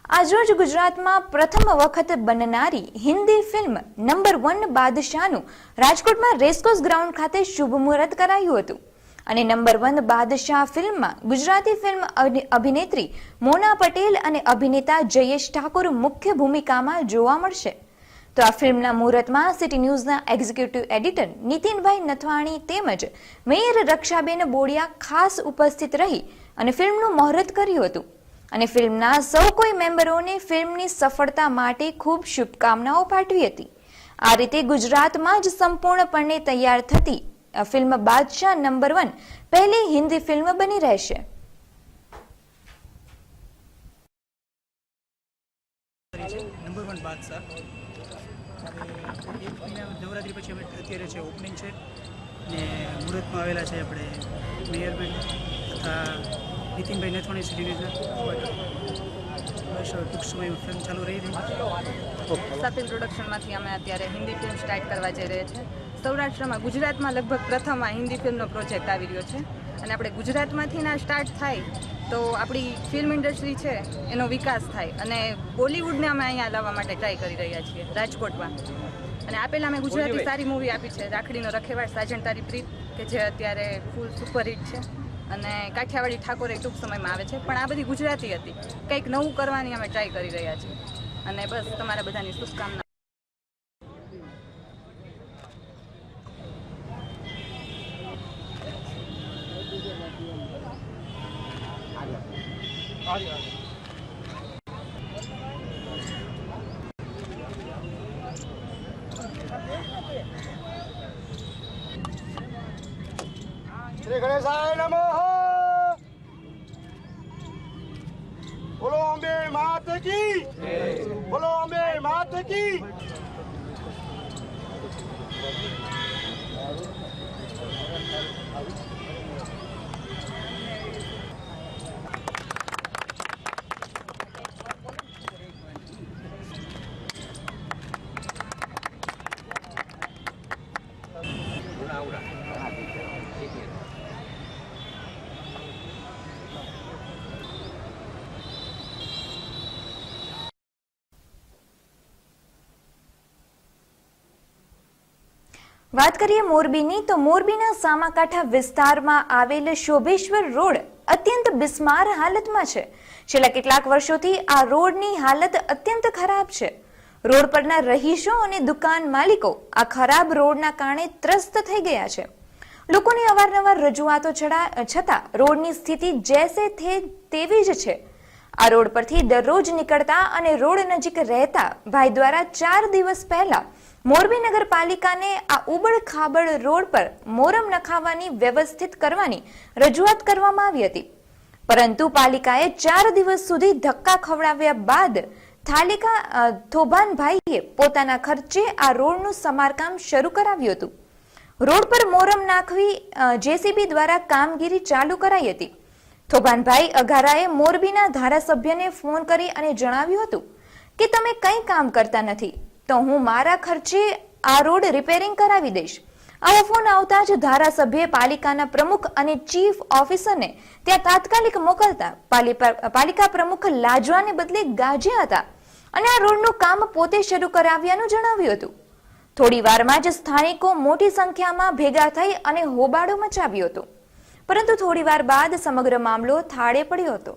આજરોજ ગુજરાતમાં પ્રથમ વખત બનનારી હિન્દી ફિલ્મ નંબર 1 બાદશાહનું રાજકોટમાં રેસકોર્સ ગ્રાઉન્ડ ખાતે શુભ મુહૂર્ત કરાયું હતું અને નંબર 1 બાદશાહ ફિલ્મમાં ગુજરાતી ફિલ્મ અભિનેત્રી મોના પટેલ અને અભિનેતા જયેશ ઠાકોર મુખ્ય ભૂમિકામાં જોવા મળશે। તો આ ફિલ્મના મુહૂર્તમાં સિટી ન્યૂઝના એક્ઝિક્યુટિવ એડિટર નીતિનભાઈ નથવાણી તેમજ મેયર રક્ષાબેન બોડિયા ખાસ ઉપસ્થિત રહી અને ફિલ્મનું મુહૂર્ત કર્યું હતું અને ફિલ્મના સૌ કોઈ મેમ્બરોને ફિલ્મની સફળતા માટે ખૂબ શુભકામનાઓ પાઠવી હતી। આ રીતે ગુજરાતમાં જ સંપૂર્ણપણે તૈયાર થતી ફિલ્મ બાદશાહ નંબર 1 પહેલી હિન્દી ફિલ્મ બની રહેશે। નંબર 1 બાદશાહ એક મહિના નવરાત્રી પછી અમે અત્યારે છે ઓપનિંગ છે ને મુહૂર્તમાં આવેલા છે આપણે મેયરબેન તથા નીતિનભાઈ નથવાણી સિટી ન્યૂઝના બસ ટૂંક સમયમાં ફિલ્મ ચાલુ રહી રહી સફીલ પ્રોડક્શનમાંથી અમે અત્યારે હિન્દી ફિલ્મ સ્ટાર્ટ કરવા જઈ રહ્યા છે। સૌરાષ્ટ્રમાં ગુજરાતમાં લગભગ પ્રથમ આ હિન્દી ફિલ્મનો પ્રોજેક્ટ આવી રહ્યો છે અને આપણે ગુજરાતમાંથી ના સ્ટાર્ટ થાય તો આપણી ફિલ્મ ઇન્ડસ્ટ્રી છે એનો વિકાસ થાય અને બોલિવૂડને અમે અહીંયા લાવવા માટે ટ્રાય કરી રહ્યા છીએ રાજકોટમાં। અને આ પહેલાં અમે ગુજરાતી સારી મૂવી આપી છે રાખડીનો રખેવાળ સાજણ તારી પ્રીત કે જે અત્યારે ફૂલ સુપરહિટ છે અને કાઠિયાવાડી ઠાકોર એ ટૂંક સમયમાં આવે છે પણ આ બધી ગુજરાતી હતી કંઈક નવું કરવાની અમે ટ્રાય કરી રહ્યા છીએ અને બસ તમારા બધાની શુભકામના। श्री गणेशाय नमः। बोलो अम्बे मात की, बोलो अम्बे मात की। વાત કરીએ મોરબીની તો મોરબીના સામાકાંઠા વિસ્તારમાં આવેલ શોભેશ્વર રોડ અત્યંત બિસ્માર હાલતમાં છે। છેલ્લા કેટલાક વર્ષોથી આ રોડની હાલત અત્યંત ખરાબ છે। રોડ પરના રહીશો અને દુકાન માલિકો આ ખરાબ રોડના કારણે ત્રસ્ત થઈ ગયા છે। લોકોની અવારનવાર રજૂઆતો છતાં રોડની સ્થિતિ જેસે તેવી જ છે। આ રોડ પરથી દરરોજ નીકળતા અને રોડ નજીક રહેતા ભાઈ દ્વારા 4 દિવસ પહેલા મોરબી નગરપાલિકાને આ ઉબડ ખાબડ રોડ પર મોરમ નખાવવાની વ્યવસ્થિત કરવાની રજૂઆત કરવામાં આવી હતી પરંતુ પાલિકાએ 4 દિવસ સુધી ધક્કા ખવડાવ્યા બાદ થોભાનભાઈએ પોતાના ખર્ચે આ રોડનું સમારકામ શરૂ કરાવ્યું હતું। રોડ પર મોરમ નાખવી જેસીબી દ્વારા કામગીરી ચાલુ કરાઈ હતી। થોભાનભાઈ અઘારાએ મોરબીના ધારાસભ્યને ફોન કરી અને જણાવ્યું હતું કે તમે કંઈ કામ કરતા નથી તો હું મારા ખર્ચે આ રોડ રિપેરિંગ કરાવી દઈશ। આવો ફોન આવતા જ ધારાસભ્યએ પાલિકાના પ્રમુખ અને ચીફ ઓફિસરને ત્યાં તાત્કાલિક મોકલતા પાલિકા પ્રમુખ લાજવાને બદલે ગાજ્યા હતા અને આ રોડનું કામ પોતે શરૂ કરાવ્યાનું જણાવ્યું હતું। થોડી વારમાં જ સ્થાનિકો મોટી સંખ્યામાં ભેગા થઈ અને હોબાળો મચાવ્યો હતો પરંતુ થોડી વાર બાદ સમગ્ર મામલો થાળે પડ્યો હતો।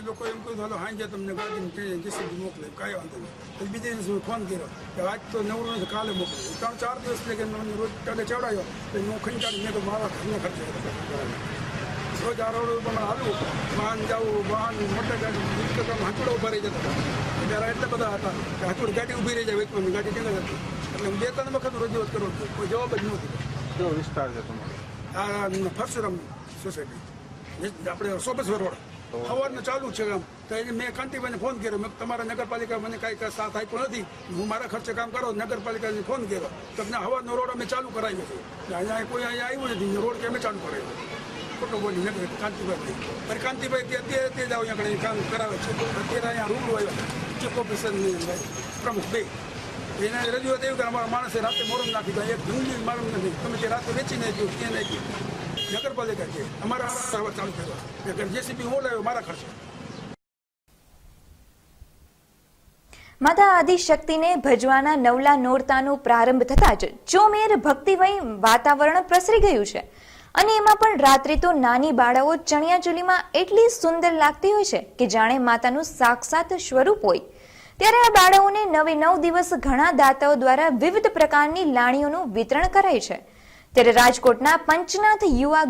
લોકો એમ કહ્યું હાલો હાંજે તમને ગાડીને જેસીબી મોકલે કાંઈ વાંધો નહીં બીજે દિવસે ફોન કર્યો કે આજ તો નવરો નથી કાલે મોકલે 3-4 દિવસ લઈ મને રોજ કાલે ચડાવ્યો તો હું ખંચાડી મેં તો મારા ઘરને ખર્ચે રોજ આ રોડ ઉપર આવ્યું વાહન જવું વાહન મોટા ગાડી હાંચોડા ઉભા રહી જતા હતા ત્યારે એટલા બધા હતા કે હાંચોડી ગાડી ઊભી રહી જાય વેચવાની ગાડી ટેંગર હતી એટલે હું 2-3 વખત રજૂઆત કરું કોઈ જવાબ જ નહોતો। કેવો વિસ્તાર છે તમારો? આ પરશુરામ સોસાયટી આપણે શોભેશ્વર રોડ સવારનું ચાલુ છે કામ તો એને મેં કાંતિભાઈને ફોન કર્યો મેં તમારા નગરપાલિકા મને કાંઈ સાથ આપ્યો નથી હું મારા ખર્ચે કામ કરો નગરપાલિકાને ફોન કર્યો તો તમને હવાનો રોડ અમે ચાલુ કરાવ્યો છે અહીંયા કોઈ અહીંયા આવ્યું નથી રોડ કે અમે ચાલુ કરાવ્યો ખોટો બોલી નગર કાંતિભાઈ અરે કાંતિભાઈ તે અત્યારે તે જ આવું અહીંયા કામ કરાવે છે અત્યારે અહીંયા રૂબરૂ આવ્યો ચીફ ઓફિસરની પ્રમુખ બે એને રજૂઆત એવી કે અમારા માણસે રાતે મોરમ નાખી દો એક જંગલી માલમ નથી તમે તે રાતે વેચી નાખ્યું ત્યાં નાખ્યું નગરપાલિકા છે અમારા ચાલુ કર્યો જેસીબી હું લાવ્યો મારા ખર્ચે. માતા આદિશક્તિને ભજવાના નવલા નોરતાનો પ્રારંભ થતા જ ચોમેર ભક્તિમય વાતાવરણ પ્રસરી ગયું છે અને એમાં પણ રાત્રે તો નાની બાળાઓ ચણિયાચોલીમાં એટલી સુંદર લાગતી હોય છે કે જાણે માતાનું સાક્ષાત સ્વરૂપ હોય. ત્યારે આ બાળાઓને 9 દિવસ ઘણા દાતાઓ દ્વારા વિવિધ પ્રકારની લાણીઓનું વિતરણ કરાય છે. ત્યારે રાજકોટના પંચનાથ યુવા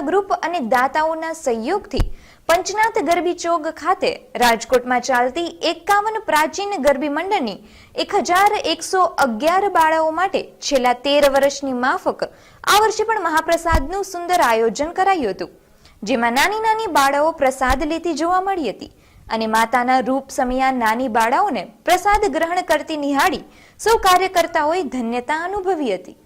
ગ્રુપ અને દાતાઓના સહયોગથી પંચનાથ ગરબી ચોક ખાતે રાજકોટમાં ચાલતી 51 પ્રાચીન ગરબી મંડળની 1111 બાળાઓ માટે છેલ્લા 13 વર્ષની માફક આ વર્ષે પણ મહાપ્રસાદનું સુંદર આયોજન કરાયું હતું, જેમાં નાની બાળાઓ પ્રસાદ લેતી જોવા મળી હતી અને માતાના રૂપ સમિયા નાની બાળાઓને પ્રસાદ ગ્રહણ કરતી નિહાળી સૌ કાર્યકર્તાઓએ ધન્યતા અનુભવી હતી.